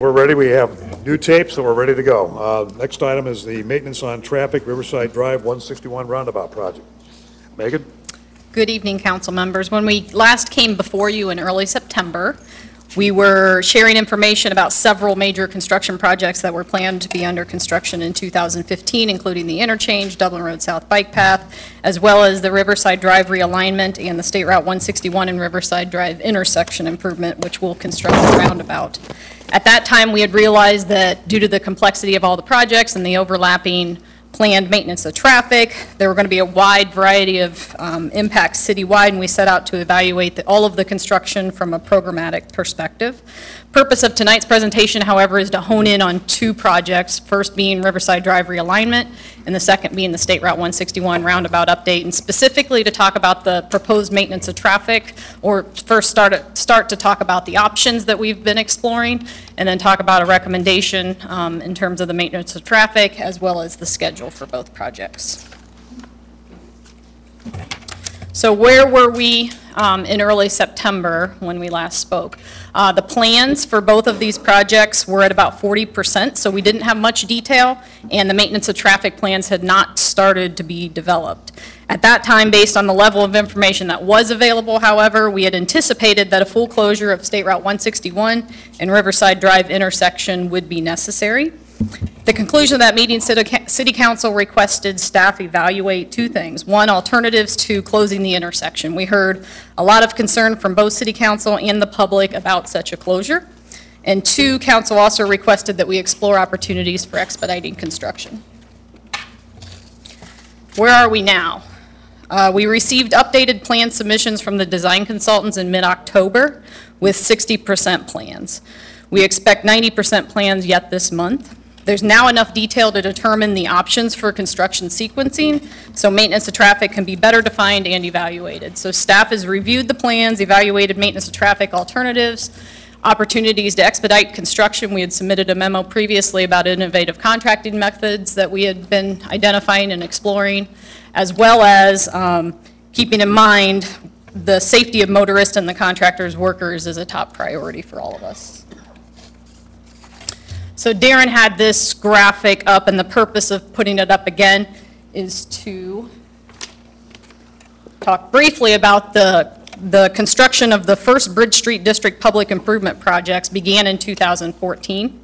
We're ready. We have new tape, so we're ready to go. Next item is the maintenance on traffic, Riverside Drive 161 roundabout project. Megan? Good evening, council members. When we last came before you in early September, we were sharing information about several major construction projects that were planned to be under construction in 2015, including the interchange, Dublin Road South Bike Path, as well as the Riverside Drive realignment and the State Route 161 and Riverside Drive intersection improvement, which will construct the roundabout. At that time, we had realized that due to the complexity of all the projects and the overlapping planned maintenance of traffic, there were going to be a wide variety of impacts citywide, and we set out to evaluate all of the construction from a programmatic perspective. Purpose of tonight's presentation, however, is to hone in on two projects, first being Riverside Drive realignment, and the second being the State Route 161 roundabout update, and specifically to talk about the proposed maintenance of traffic, or first start to talk about the options that we've been exploring, and then talk about a recommendation in terms of the maintenance of traffic, as well as the schedule for both projects. So where were we in early September when we last spoke? The plans for both of these projects were at about 40%, so we didn't have much detail, and the maintenance of traffic plans had not started to be developed. At that time, based on the level of information that was available, however, we had anticipated that a full closure of State Route 161 and Riverside Drive intersection would be necessary. The conclusion of that meeting, City Council requested staff evaluate two things. One, alternatives to closing the intersection. We heard a lot of concern from both City Council and the public about such a closure. And two, Council also requested that we explore opportunities for expediting construction. Where are we now? We received updated plan submissions from the design consultants in mid-October with 60% plans. We expect 90% plans yet this month. There's now enough detail to determine the options for construction sequencing, so maintenance of traffic can be better defined and evaluated. So staff has reviewed the plans, evaluated maintenance of traffic alternatives, opportunities to expedite construction. We had submitted a memo previously about innovative contracting methods that we had been identifying and exploring, as well as keeping in mind the safety of motorists and the contractors' workers is a top priority for all of us. So Darren had this graphic up, and the purpose of putting it up again is to talk briefly about the construction of the first Bridge Street District public improvement projects began in 2014.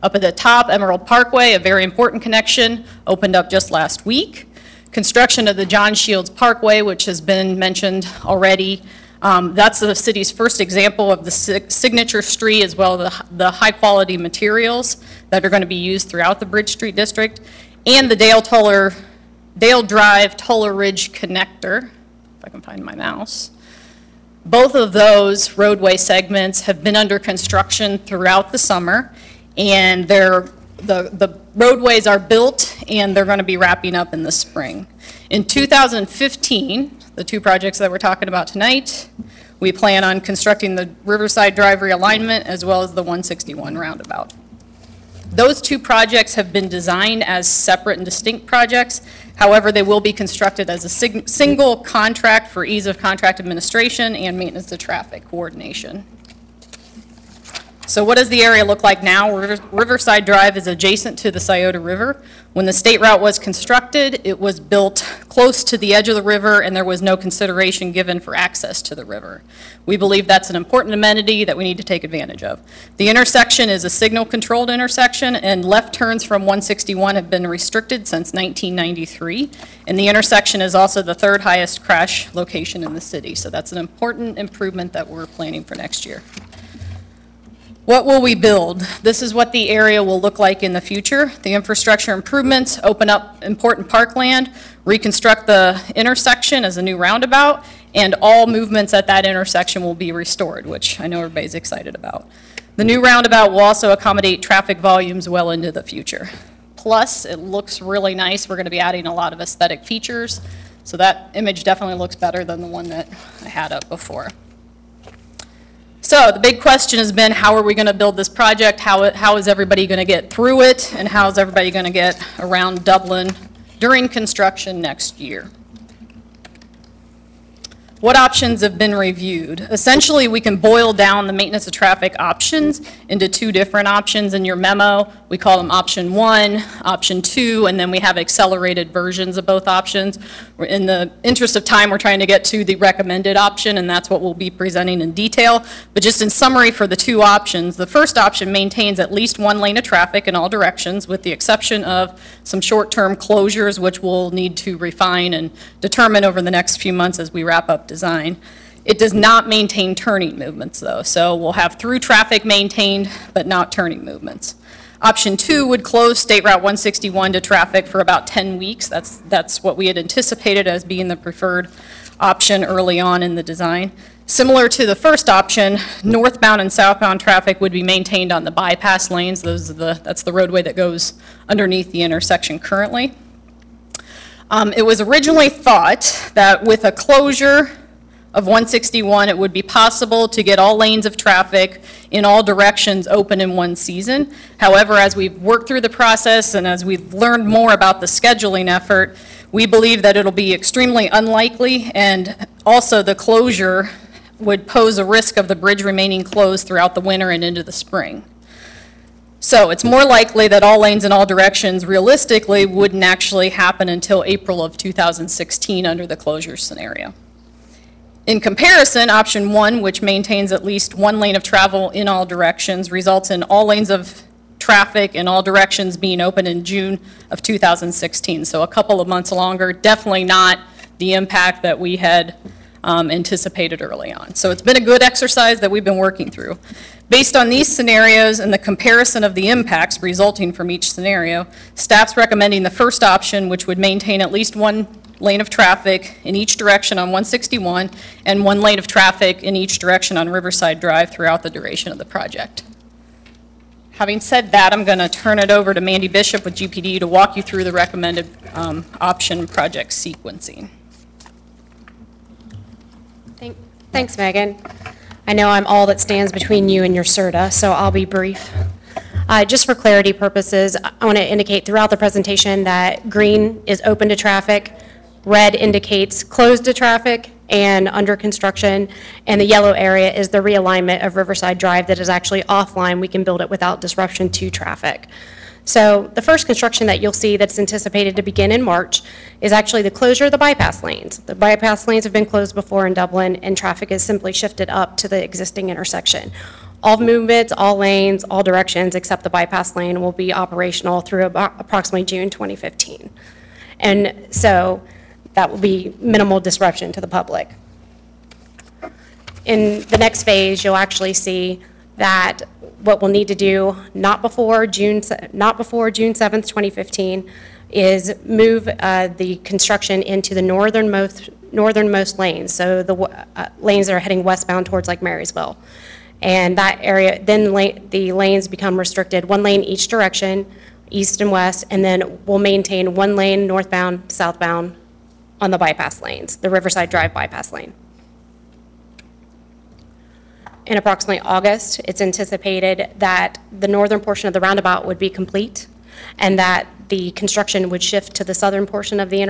Up at the top, Emerald Parkway, a very important connection, opened up just last week. Construction of the John Shields Parkway, which has been mentioned already, that's the city's first example of the signature street, as well as the high quality materials that are going to be used throughout the Bridge Street District, and the Dale Drive Toller Ridge connector, if I can find my mouse. Both of those roadway segments have been under construction throughout the summer, and the roadways are built and they're going to be wrapping up in the spring. In 2015, the two projects that we're talking about tonight, we plan on constructing the Riverside Drive realignment as well as the 161 roundabout. Those two projects have been designed as separate and distinct projects. However, they will be constructed as a single contract for ease of contract administration and maintenance of traffic coordination. So what does the area look like now? Riverside Drive is adjacent to the Scioto River. When the state route was constructed, it was built close to the edge of the river, and there was no consideration given for access to the river. We believe that's an important amenity that we need to take advantage of. The intersection is a signal-controlled intersection, and left turns from 161 have been restricted since 1993, and the intersection is also the third highest crash location in the city. So that's an important improvement that we're planning for next year. What will we build? This is what the area will look like in the future. The infrastructure improvements open up important parkland, reconstruct the intersection as a new roundabout, and all movements at that intersection will be restored, which I know everybody's excited about. The new roundabout will also accommodate traffic volumes well into the future. Plus, it looks really nice. We're going to be adding a lot of aesthetic features, so that image definitely looks better than the one that I had up before. So the big question has been, how are we going to build this project? How is everybody going to get through it? And how is everybody going to get around Dublin during construction next year? What options have been reviewed? Essentially, we can boil down the maintenance of traffic options into two different options in your memo. We call them option 1, option 2, and then we have accelerated versions of both options. In the interest of time, we're trying to get to the recommended option, and that's what we'll be presenting in detail. But just in summary for the two options, the first option maintains at least one lane of traffic in all directions, with the exception of some short-term closures, which we'll need to refine and determine over the next few months as we wrap up design. It does not maintain turning movements, though, so we'll have through traffic maintained, but not turning movements. Option 2 would close State Route 161 to traffic for about 10 weeks. That's what we had anticipated as being the preferred option early on in the design. Similar to the first option, northbound and southbound traffic would be maintained on the bypass lanes. That's the roadway that goes underneath the intersection currently. It was originally thought that with a closure of 161, it would be possible to get all lanes of traffic in all directions open in one season. However, as we've worked through the process and as we've learned more about the scheduling effort, we believe that it'll be extremely unlikely, and also the closure would pose a risk of the bridge remaining closed throughout the winter and into the spring. So it's more likely that all lanes in all directions realistically wouldn't actually happen until April of 2016 under the closure scenario. In comparison, option 1, which maintains at least one lane of travel in all directions, results in all lanes of traffic in all directions being open in June of 2016. So a couple of months longer, definitely not the impact that we had anticipated early on. So it's been a good exercise that we've been working through. Based on these scenarios and the comparison of the impacts resulting from each scenario, staff's recommending the first option, which would maintain at least one lane of traffic in each direction on 161 and one lane of traffic in each direction on Riverside Drive throughout the duration of the project. Having said that, I'm going to turn it over to Mandy Bishop with GPD to walk you through the recommended option project sequencing. Thanks, Megan. I know I'm all that stands between you and your CERTA, so I'll be brief. Just for clarity purposes, I want to indicate throughout the presentation that green is open to traffic, red indicates closed to traffic and under construction, and the yellow area is the realignment of Riverside Drive that is actually offline. We can build it without disruption to traffic. So the first construction that you'll see that's anticipated to begin in March is actually the closure of the bypass lanes. The bypass lanes have been closed before in Dublin, and traffic is simply shifted up to the existing intersection. All movements, all lanes, all directions except the bypass lane will be operational through about approximately June 2015. And so that will be minimal disruption to the public. In the next phase, you'll actually see that what we'll need to do, not before June 7th, 2015, is move the construction into the northernmost lanes, so the lanes that are heading westbound towards like Marysville. And that area, then the lanes become restricted, one lane each direction, east and west, and then we'll maintain one lane northbound, southbound on the bypass lanes, the Riverside Drive bypass lane. In approximately August, it's anticipated that the northern portion of the roundabout would be complete and that the construction would shift to the southern portion of the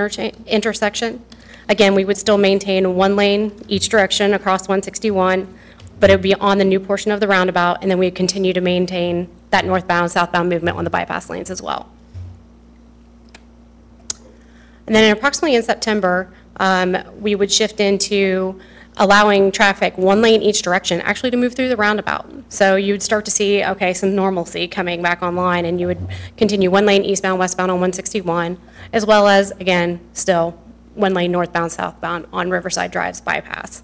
intersection. Again, we would still maintain one lane each direction across 161, but it would be on the new portion of the roundabout, and then we would continue to maintain that northbound, southbound movement on the bypass lanes as well. And then approximately in September, we would shift into allowing traffic one lane each direction actually to move through the roundabout. So you would start to see, okay, some normalcy coming back online, and you would continue one lane eastbound, westbound on 161, as well as, again, still one lane northbound, southbound on Riverside Drive's bypass.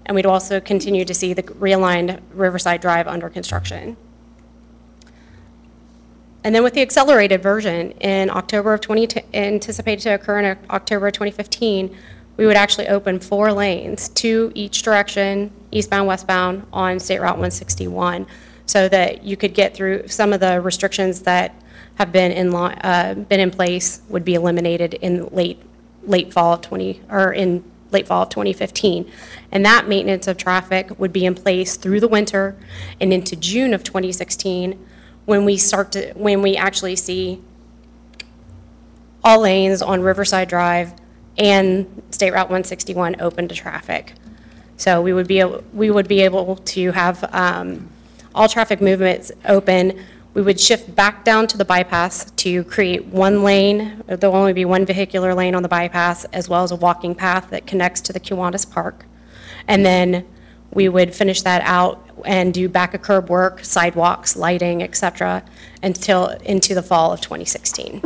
And we'd also continue to see the realigned Riverside Drive under construction. And then with the accelerated version in October of anticipated to occur in October of 2015, we would actually open 4 lanes, 2 each direction, eastbound, westbound, on State Route 161, so that you could get through some of the restrictions that have been in place would be eliminated in late fall of 2015. And that maintenance of traffic would be in place through the winter and into June of 2016 when we actually see all lanes on Riverside Drive and State Route 161 open to traffic. So we would be able to have all traffic movements open. We would shift back down to the bypass to create one lane. There'll only be one vehicular lane on the bypass, as well as a walking path that connects to the Kiwanis Park. And then we would finish that out and do back of curb work, sidewalks, lighting, et cetera, until into the fall of 2016.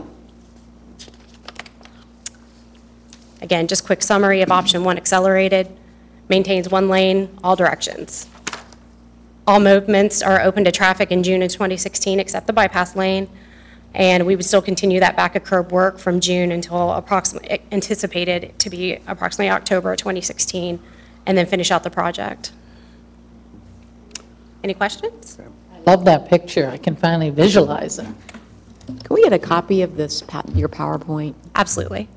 Again, just quick summary of option 1, accelerated, maintains one lane, all directions. All movements are open to traffic in June of 2016 except the bypass lane, and we would still continue that back of curb work from June until anticipated to be approximately October of 2016, and then finish out the project. Any questions? I love that picture. I can finally visualize it. Can we get a copy of this, your PowerPoint? Absolutely.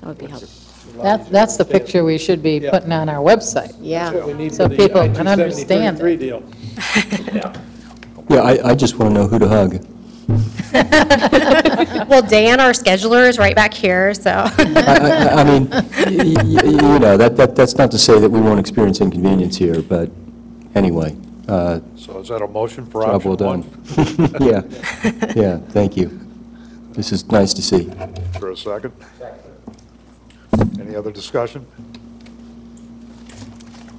That would be helpful. That's the picture we should be putting on our website. Yeah. So people can understand it. deal. Yeah, I just want to know who to hug. Well, Dan, our scheduler, is right back here, so. I mean, you know, that's not to say that we won't experience inconvenience here, but anyway. So is that a motion for Job well option done. 1? Yeah, thank you. This is nice to see. For a second? Any other discussion?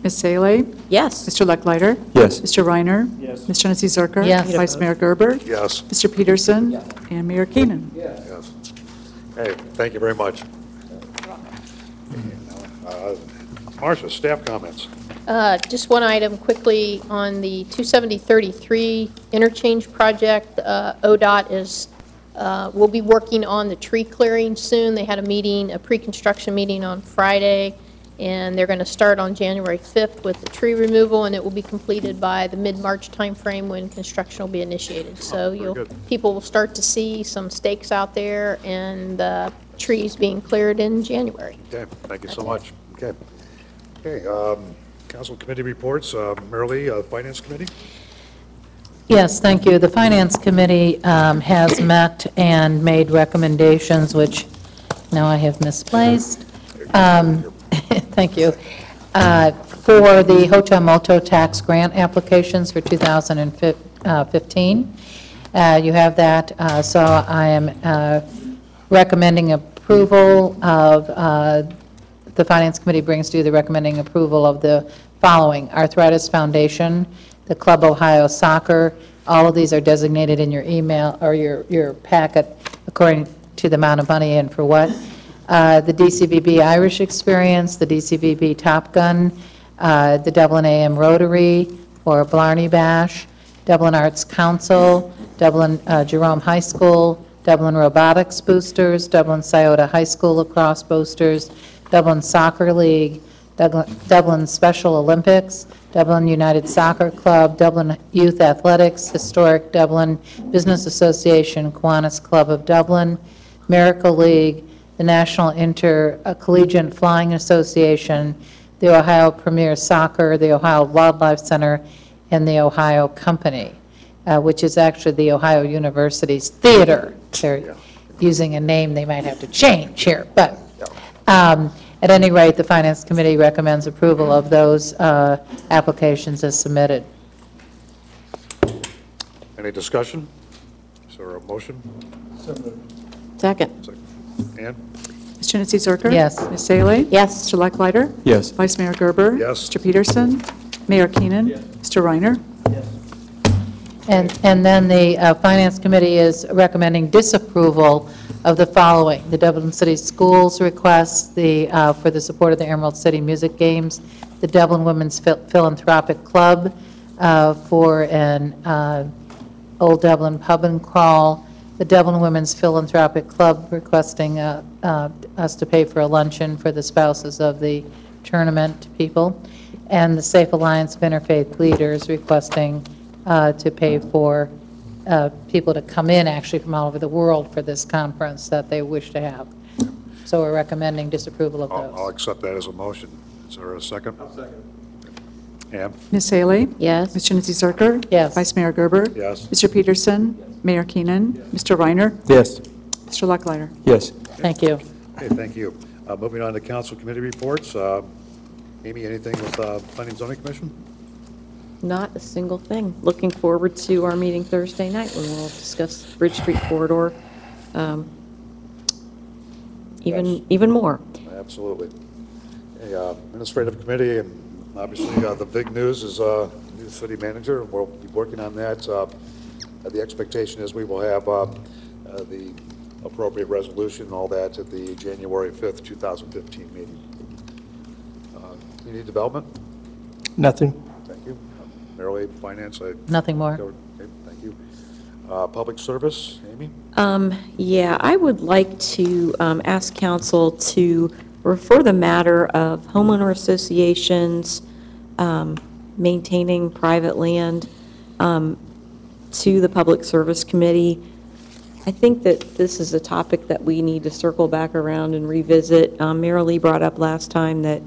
Ms. Salee? Yes. Mr. Lucklider? Yes. Mr. Reiner? Yes. Ms. Janice Zerker? Yes. Vice Mayor Gerber? Yes. Mr. Peterson? And Mayor Keenan? Yes. Hey, thank you very much. Marcia, staff comments. Just one item quickly on the 270-33 interchange project. ODOT is, will be working on the tree clearing soon. They had a meeting, a pre-construction meeting on Friday, and they're going to start on January 5th with the tree removal, and it will be completed by the mid-March timeframe when construction will be initiated. So people will start to see some stakes out there and trees being cleared in January. Okay, thank you so much. Okay. Okay, council committee reports. Marilee, Finance Committee? Yes, thank you. The Finance Committee has met and made recommendations, which now I have misplaced. Thank you. For the hotel motel tax grant applications for 2015. You have that. So I am recommending approval of, the Finance Committee brings to you the recommending approval of the following: Arthritis Foundation, the Club Ohio Soccer. All of these are designated in your email or your packet according to the amount of money and for what. The DCVB Irish Experience, the DCVB Top Gun, the Dublin AM Rotary for Blarney Bash, Dublin Arts Council, Dublin Jerome High School, Dublin Robotics Boosters, Dublin Scioto High School Lacrosse Boosters, Dublin Soccer League, Dublin Special Olympics, Dublin United Soccer Club, Dublin Youth Athletics, Historic Dublin Business Association, Kiwanis Club of Dublin, Miracle League, the National Intercollegiate Flying Association, the Ohio Premier Soccer, the Ohio Wildlife Center, and the Ohio Company, which is actually the Ohio University's theater. They're using a name they might have to change here, but at any rate, the Finance Committee recommends approval of those applications as submitted. Any discussion? Is there a motion? Second. Ann? Ms. Janice Zerker? Yes. Ms. Salee? Yes. Mr. Lucklider? Yes. Vice Mayor Gerber? Yes. Mr. Peterson? Mayor Keenan? Mr. Reiner? And then the Finance Committee is recommending disapproval of the following: the Dublin City Schools request for the support of the Emerald City Music Games, the Dublin Women's Philanthropic Club for an Old Dublin Pub and Crawl, the Dublin Women's Philanthropic Club requesting us to pay for a luncheon for the spouses of the tournament people, and the Safe Alliance of Interfaith Leaders requesting to pay for people to come in actually from all over the world for this conference that they wish to have. So we're recommending disapproval of those. I'll accept that as a motion. Is there a second? I'll second. Ann? Ms. Salee? Yes. Ms. Janice Zerker? Yes. Vice Mayor Gerber? Yes. Mr. Peterson? Mayor Keenan? Mr. Reiner? Yes. Mr. Lucklider? Yes. Thank you. Okay, thank you. Moving on to council committee reports. Amy, anything with Planning and Zoning Commission? Not a single thing. Looking forward to our meeting Thursday night when we'll discuss Bridge Street corridor even more. Absolutely. Administrative committee, and obviously the big news is new city manager. We'll be working on that. The expectation is we will have the appropriate resolution and all that at the January 5th, 2015 meeting. Community development? Nothing. Thank you. Merrill, finance? Nothing more. Okay, thank you. Public service, Amy? Yeah, I would like to ask council to refer the matter of homeowner associations maintaining private land to the Public Service Committee. I think that this is a topic that we need to circle back around and revisit. Mary Lee brought up last time that,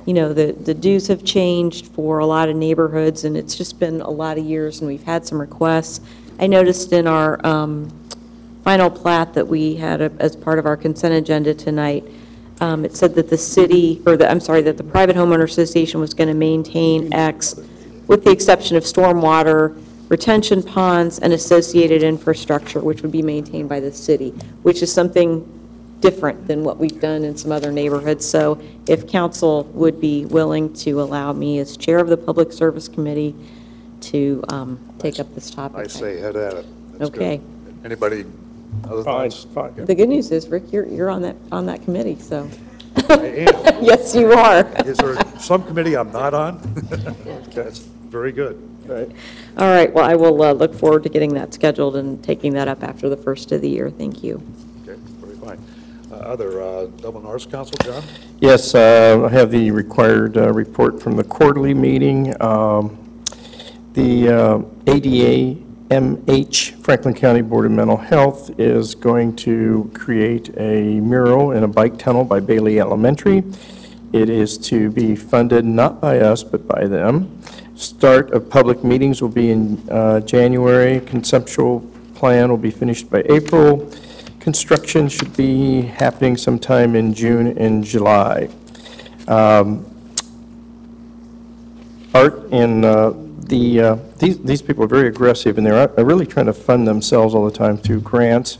you know, the dues have changed for a lot of neighborhoods, and it's just been a lot of years, and we've had some requests. I noticed in our final plat that we had as part of our consent agenda tonight, it said that the city, or that the private homeowner association was going to maintain X, with the exception of stormwater, retention ponds, and associated infrastructure, which would be maintained by the city, which is something different than what we've done in some other neighborhoods. So if council would be willing to allow me as chair of the Public Service Committee to take up this topic. I say head at it. That's Okay. good. Anybody other thoughts? Fine. The good news is, Rick, you're on that committee, so. I am. Yes, you are. Is there some committee I'm not on? That's very good. All right, well, I will look forward to getting that scheduled and taking that up after the first of the year. Thank you. Okay, very fine. Other Dublin Arts Council, John? Yes, I have the required report from the quarterly meeting. The ADA-MH, Franklin County Board of Mental Health, is going to create a mural in a bike tunnel by Bailey Elementary. It is to be funded not by us, but by them. Start of public meetings will be in January. Conceptual plan will be finished by April. Construction should be happening sometime in June and July. Art and these people are very aggressive, and they're really trying to fund themselves all the time through grants.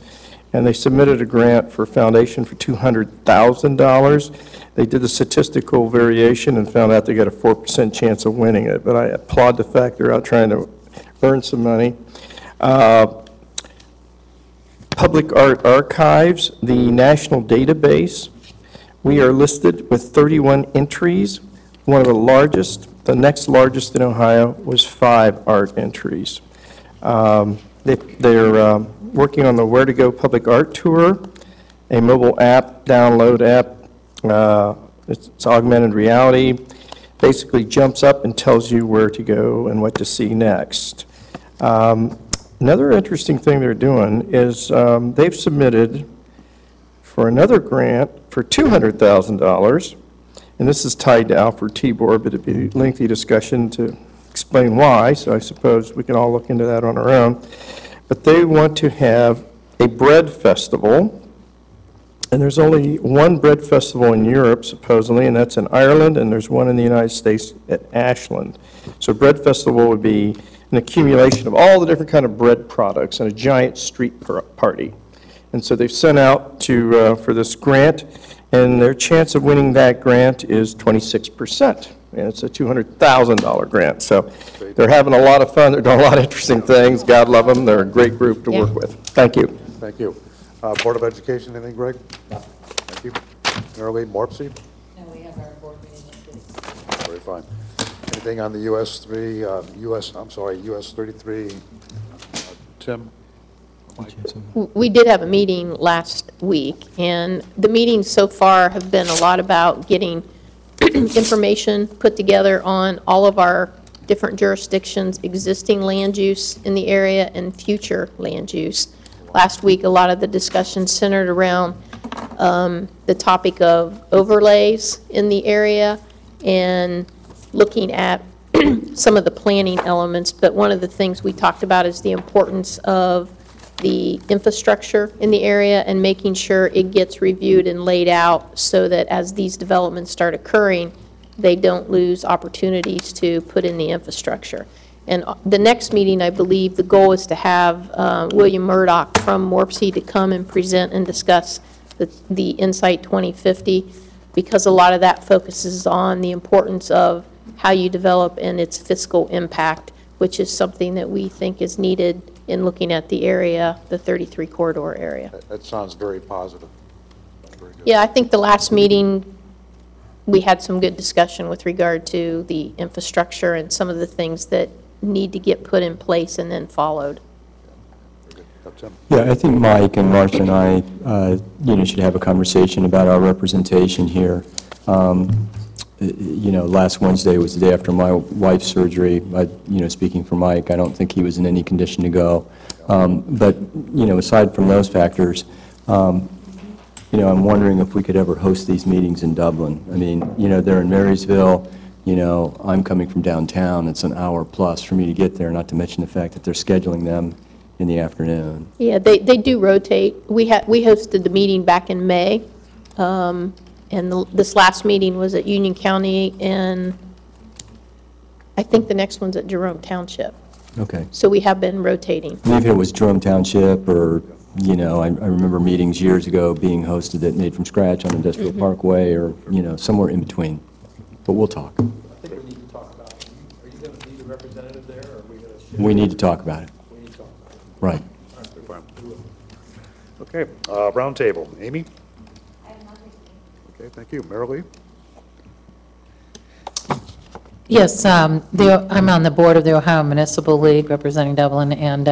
And they submitted a grant for foundation for $200,000. They did the statistical variation and found out they got a 4% chance of winning it. But I applaud the fact they're out trying to earn some money. Public Art Archives, the national database. We are listed with 31 entries. One of the largest, the next largest in Ohio, was 5 art entries. They're working on the Where to Go Public Art Tour, a mobile app, download app. It's augmented reality. Basically jumps up and tells you where to go and what to see next. Another interesting thing they're doing is they've submitted for another grant for $200,000, and this is tied to Alfred Tibor, but it'd be a lengthy discussion to explain why, so I suppose we can all look into that on our own. But they want to have a bread festival, and there's only one bread festival in Europe, supposedly, and that's in Ireland, and there's one in the United States at Ashland. So bread festival would be an accumulation of all the different kind of bread products and a giant street party. And so they've sent out to for this grant, and their chance of winning that grant is 26%. And it's a $200,000 grant. So they're having a lot of fun. They're doing a lot of interesting things. God love them. They're a great group to work with. Thank you. Thank you. Board of Education, anything, Greg? No. Thank you. Marilyn, Morpsey? No, we have our board meeting this week. Very fine. Anything on the US 33, Tim? We did have a meeting last week, and the meetings so far have been a lot about getting information put together on all of our different jurisdictions, existing land use in the area, and future land use. Last week, a lot of the discussion centered around the topic of overlays in the area and looking at some of the planning elements. But one of the things we talked about is the importance of the infrastructure in the area and making sure it gets reviewed and laid out so that as these developments start occurring, they don't lose opportunities to put in the infrastructure. And the next meeting, I believe, the goal is to have William Murdoch from Morpsey to come and present and discuss the Insight 2050, because a lot of that focuses on the importance of how you develop and its fiscal impact, which is something that we think is needed in looking at the area, the 33 corridor area. That sounds very positive. Very good. Yeah, I think the last meeting, we had some good discussion with regard to the infrastructure and some of the things that need to get put in place and then followed. Tim? Yeah, I think Mike and Marcia and I, should have a conversation about our representation here. Last Wednesday was the day after my wife's surgery. Speaking for Mike, I don't think he was in any condition to go. But, aside from those factors, I'm wondering if we could ever host these meetings in Dublin. I mean, they're in Marysville. I'm coming from downtown. It's an hour plus for me to get there, not to mention the fact that they're scheduling them in the afternoon. Yeah, they do rotate. We hosted the meeting back in May, and this last meeting was at Union County, and I think the next one's at Jerome Township. Okay. So we have been rotating. If it was Jerome Township or, I remember meetings years ago being hosted that made from scratch on Industrial Parkway or, somewhere in between. But we'll talk. I think we need to talk about it. Are you going to need a representative there, or are we going to share? We need to talk about it. We need to talk about it. Right. Okay, roundtable. Amy? I have nothing. Okay, thank you. Marilee? Yes, I'm on the board of the Ohio Municipal League representing Dublin, and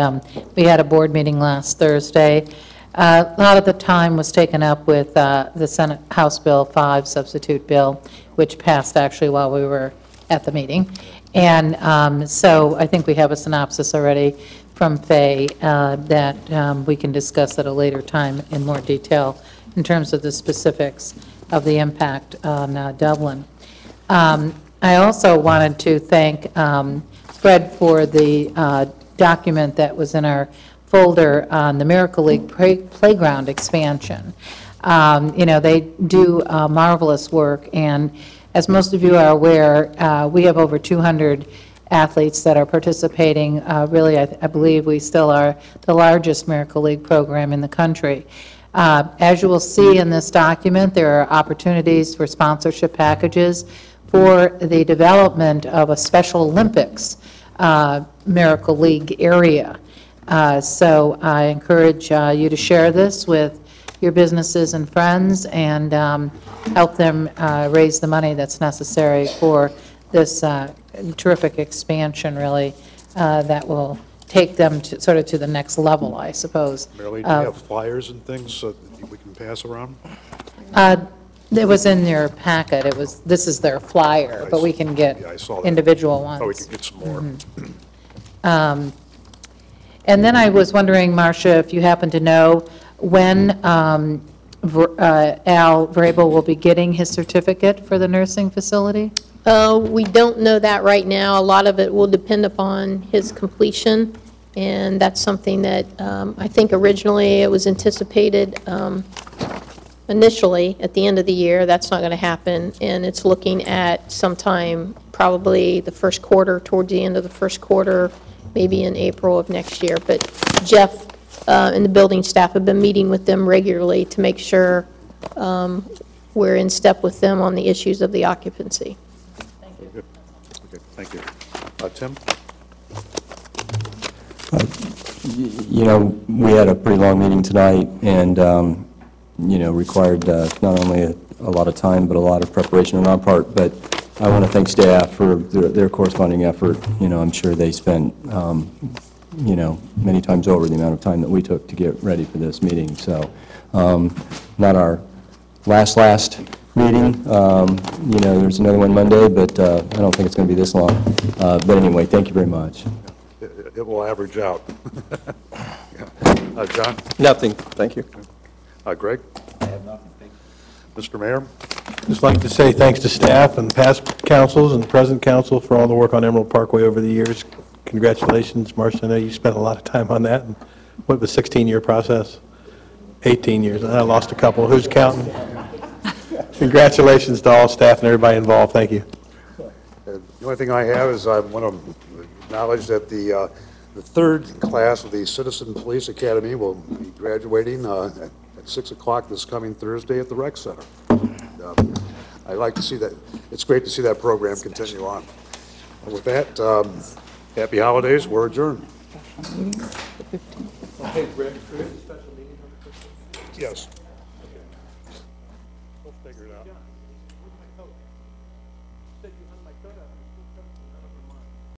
we had a board meeting last Thursday. A lot of the time was taken up with the Senate House Bill 5 substitute bill, which passed actually while we were at the meeting. And so I think we have a synopsis already from Faye that we can discuss at a later time in more detail in terms of the specifics of the impact on Dublin. I also wanted to thank Fred for the document that was in our folder on the Miracle League playground expansion. They do marvelous work, and as most of you are aware, we have over 200 athletes that are participating. Really, I believe we still are the largest Miracle League program in the country. As you will see in this document, there are opportunities for sponsorship packages for the development of a Special Olympics Miracle League area. So I encourage you to share this with your businesses and friends and help them raise the money that's necessary for this terrific expansion, really, that will take them to, sort of to the next level, I suppose. Marilee, do you have flyers and things that we can pass around? It was in your packet. This is their flyer, but we can get individual ones. Oh, we can get some more. And then I was wondering, Marcia, if you happen to know when Al Vrabel will be getting his certificate for the nursing facility? We don't know that right now. A lot of it will depend upon his completion, and that's something that I think originally it was anticipated initially at the end of the year. That's not going to happen, and it's looking at sometime probably the first quarter, towards the end of the first quarter, maybe in April of next year. But Jeff and the building staff have been meeting with them regularly to make sure we're in step with them on the issues of the occupancy. Thank you. Okay, thank you. Tim? We had a pretty long meeting tonight, and required not only a lot of time, but a lot of preparation on our part. But I want to thank staff for their corresponding effort. I'm sure they spent, many times over the amount of time that we took to get ready for this meeting. So, not our last meeting. There's another one Monday, but I don't think it's going to be this long. But anyway, thank you very much. It will average out. John? Nothing, thank you. Greg? I have nothing, thank you. Mr. Mayor? Just like to say thanks to staff and past councils and present council for all the work on Emerald Parkway over the years. Congratulations, Marcia. I know you spent a lot of time on that, and what was 16-year process? 18 years, and I lost a couple. Who's counting? Congratulations to all staff and everybody involved. Thank you. The only thing I have is I want to acknowledge that the third class of the Citizen Police Academy will be graduating at 6 o'clock this coming Thursday at the Rec Center. I like to see that. It's great to see that program continue on. And with that, happy holidays. We're adjourned. Yes. We'll figure it out.